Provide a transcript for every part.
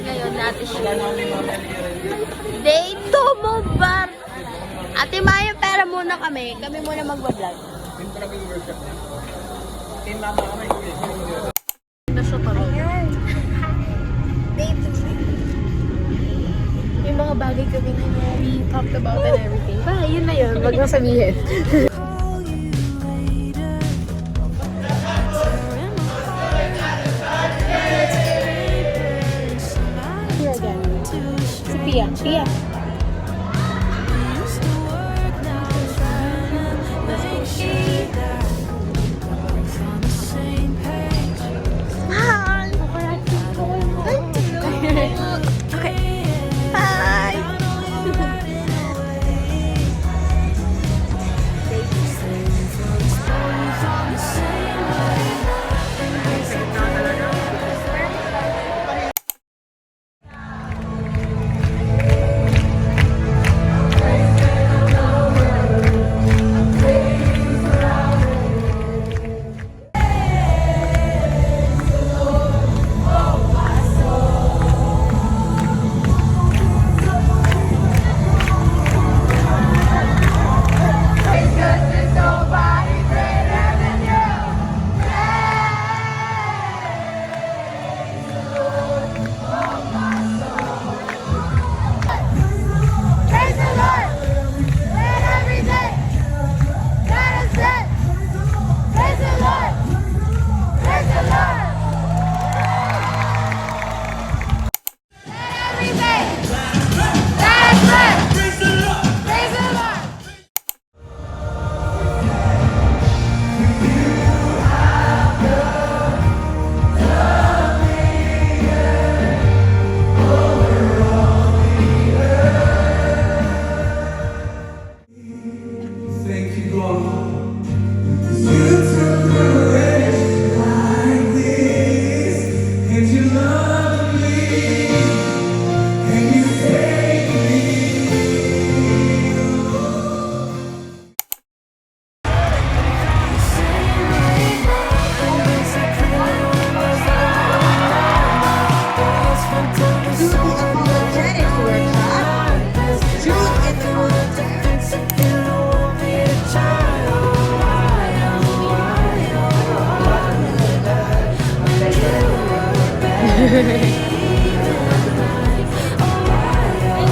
ngayon natin siya. Day 2 mo bar. Ate Maya, pera muna kami. Kami muna magbablog. Ito siya talaga. Day 2. Yung mga bagay kami na we talked about and everything. Ba, yun na yun. Wag mo sabihin. Here again. Si Pia. Pia.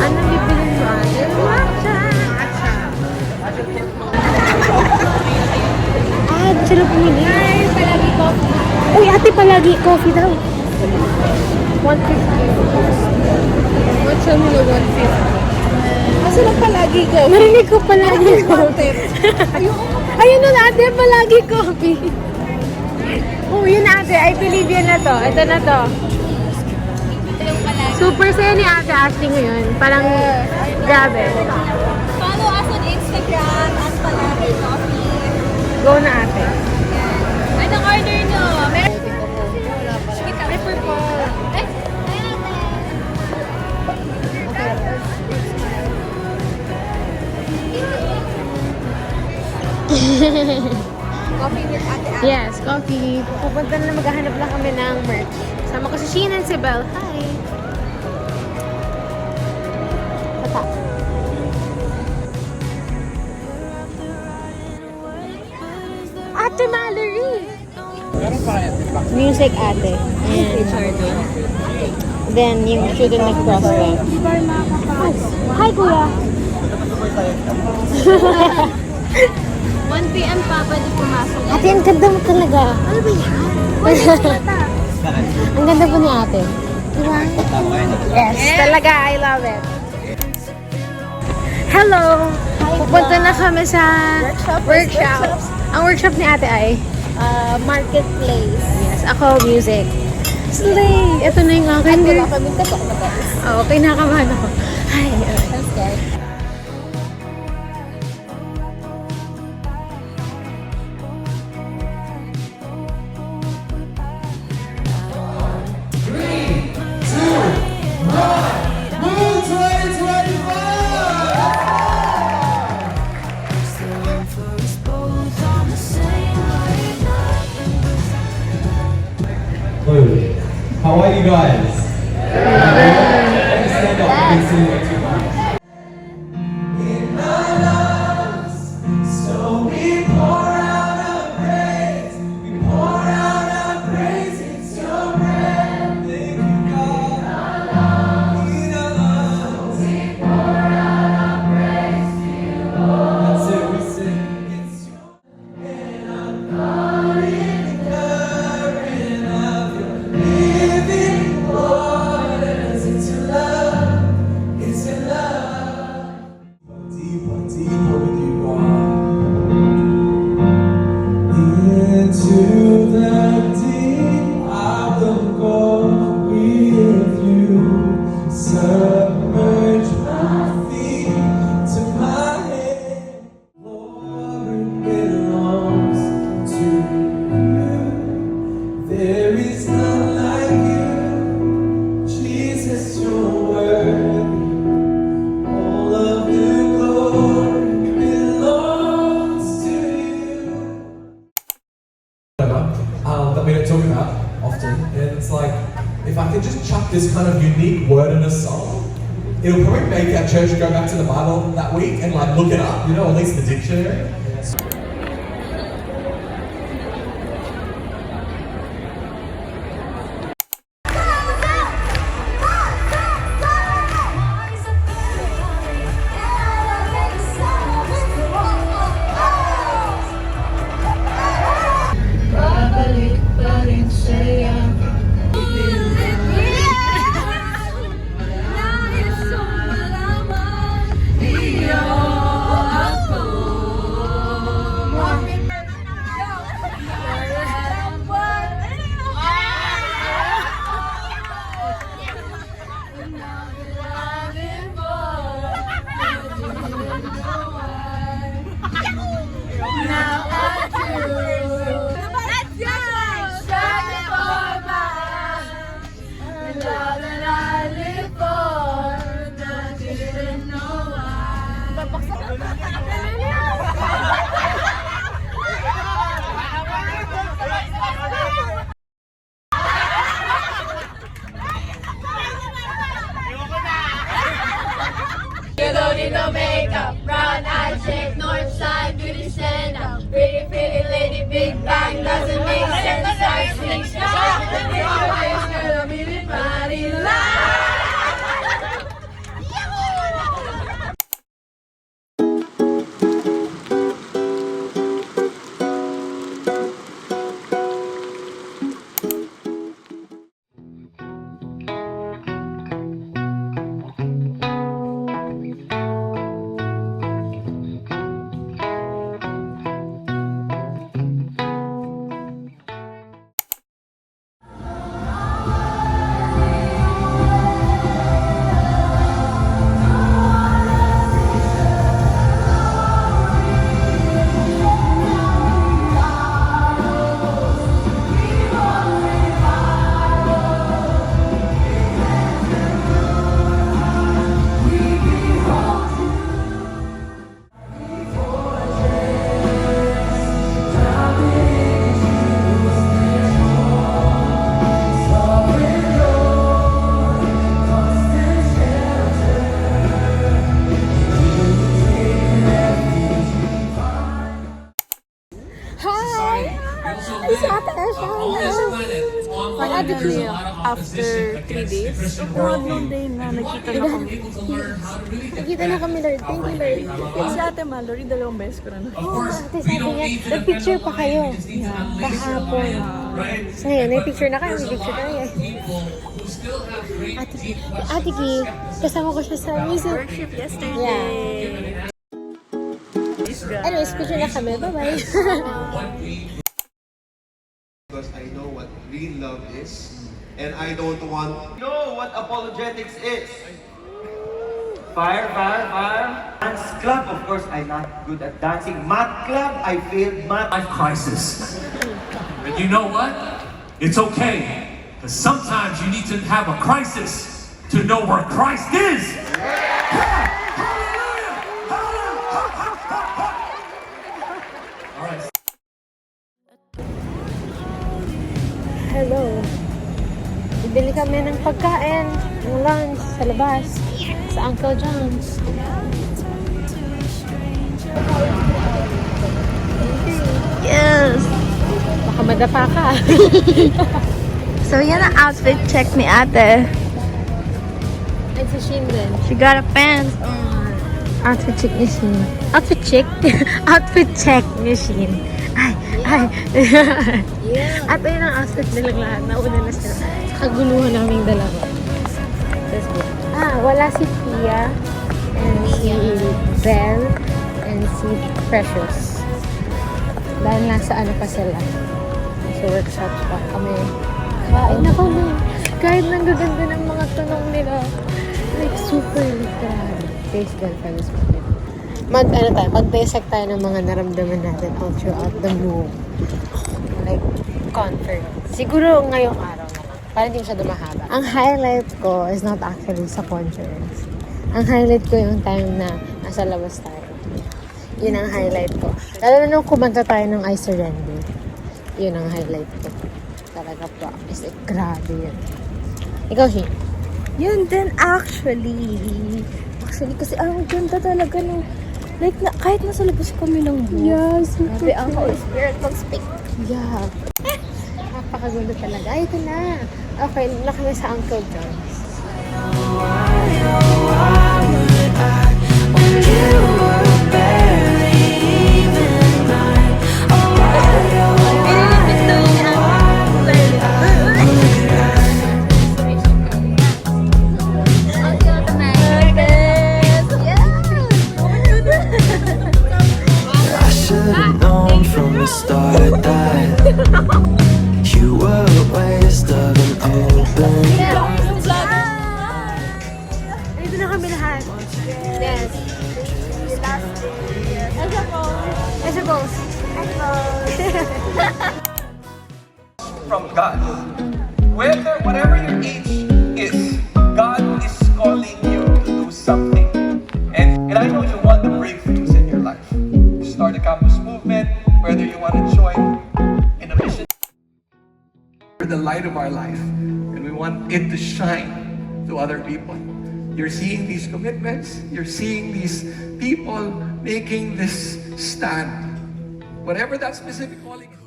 Anong bibilin mo ate? Matcha! Ah, sila pumili. Ay, palagi coffee. Uy, ate, palagi coffee daw. 150. Matcha mo na 150. Kasi lang palagi coffee. Narinig ko palagi coffee. Ayun na ate, palagi coffee. Oh, yun ate. I believe yan na to. Ito na to. Super saya ni Ate Ashley ngayon. Parang grabe. Follow us on Instagram at Palagi Coffee. Go na ate. Anong order nyo? Meron. Kita. Prefer po. Eh, coffee with Ate Ashley. Yes, coffee. Pupunta na maghahanap lang kami ng merch. Sama ko si Sheena and si Belle. Hi! Tata. Ate Mallory! Music ate. And then yung student nag-cross lang. Hi kuya! 1 p.m. pa, pwede pumasok. Ate, ang ganda mo talaga. Ano ba yan? Ang ganda po ni ate. Diba? Yes, talaga. I love it. Hello! Pupunta na kami sa workshop. Ang workshop ni ate ay? Marketplace. Yes, ako music. Slay! Ito na yung akin. Wala kami taga na guys. Oo, kinakabahan ako. Hi! I'm scared. How are you guys? this kind of unique word in a song, it'll probably make our church go back to the Bible that week and like look it up, you know, at least the dictionary. You don't need no makeup, brown eyes, shake, north side, beauty stand up. Pretty, pretty lady, big bang, doesn't make sense. I think shout, the big waist, girl, a million body light. After 3 days. Proud nung day na nagkita na kami. Nagkita na kami, Lord. Thank you, Lord. Yung si Ate Mallory, 2 beses ko na Oo, ate, sabi niya, nag-picture pa kayo. Kahapon. So, ngayon, may picture na kayo. May picture na kayo. Ate Ki, kasama ko siya sa music. worship yesterday. Yeah. Anyways, picture na kami. Bye-bye. Because I know what real love is, and I don't want know what apologetics is. Fire, fire, fire. Dance club, of course, I'm not good at dancing. Math club, I failed math. Life crisis. And you know what? It's okay. Because sometimes you need to have a crisis to know where Christ is. All right. Hello. Bibili kami ng pagkain, ng lunch, sa labas, sa Uncle John's. Yes! Baka madapa ka. So yan ang outfit check ni ate. And si Shin din. She got a pants on. Outfit check ni Shin. Outfit check? Outfit check ni Shin. Ay, ay. At ayun ang outfit nilang lahat. Nauna na sila. Kaguluhan naming dalawa. Let's go. Wala si Pia and si Belle and si Precious. Dahil nasa ano pa sila. Nasa workshops pa. Kami kain na kami. Kahit nang gaganda ng mga tanong nila. Like super literal. Taste them for this moment. Mag-dissect tayo ng mga naramdaman natin all throughout the move. Like, conference. Siguro ngayong araw na lang. Para hindi siya dumahaba. Ang highlight ko is not actually sa conference. Ang highlight ko yung time na nasa labas tayo. Yun ang highlight ko. Lalo na nung kumanta tayo ng I Surrender. Yun ang highlight ko. Talaga promise. Grabe yun. Ikaw, Shi. Yun din actually. Actually, kasi ang ganda talaga ng, like, kahit nasa labas kami ng booth. Yes, Grabe, ang Holy Spirit mag-speak. Yeah. Napakagulo talaga. Ay, ito na. Okay, nakami sa Uncle John's. I should have known from the start that you were a waste of an open Dito na kami lahat. Yes. I suppose. From God. Whatever your age is, God is calling you to do something. And I know you want the breakthroughs in your life. Start a campus movement, whether you want to join in a mission. We're the light of our life, and we want it to shine to other people. You're seeing these commitments, you're seeing these people making this stand. Whatever that specific calling is.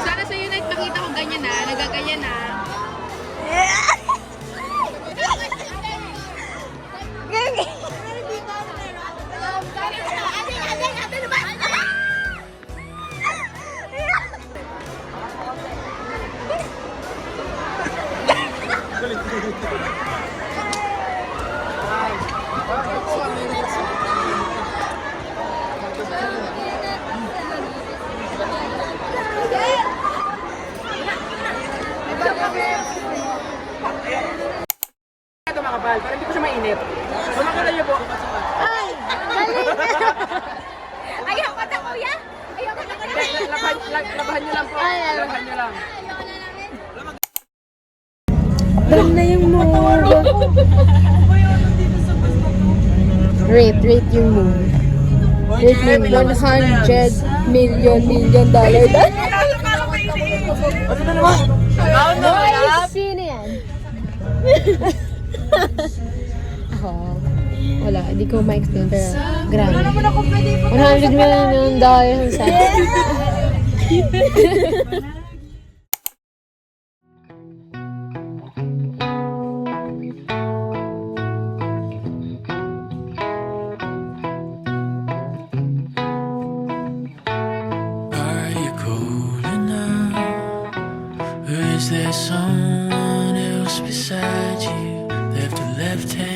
Sana sa Unite makita ko ganyan na. Nagaganyan na. Ito mga kapal, para hindi ko siya mainit. Sumakala niyo po. Ayaw ka na, kuya! Ayaw ka na, kuya! Labahan niyo lang po. Labahan niyo lang. Alam na yung move. Rate yung move. Rate mo $100 million dollar. Sino yan? Ako. Wala, hindi ko ma-explain pero grabe. $100 million dollar sa Are you cool enough? Or is there someone else beside you? Left to left hand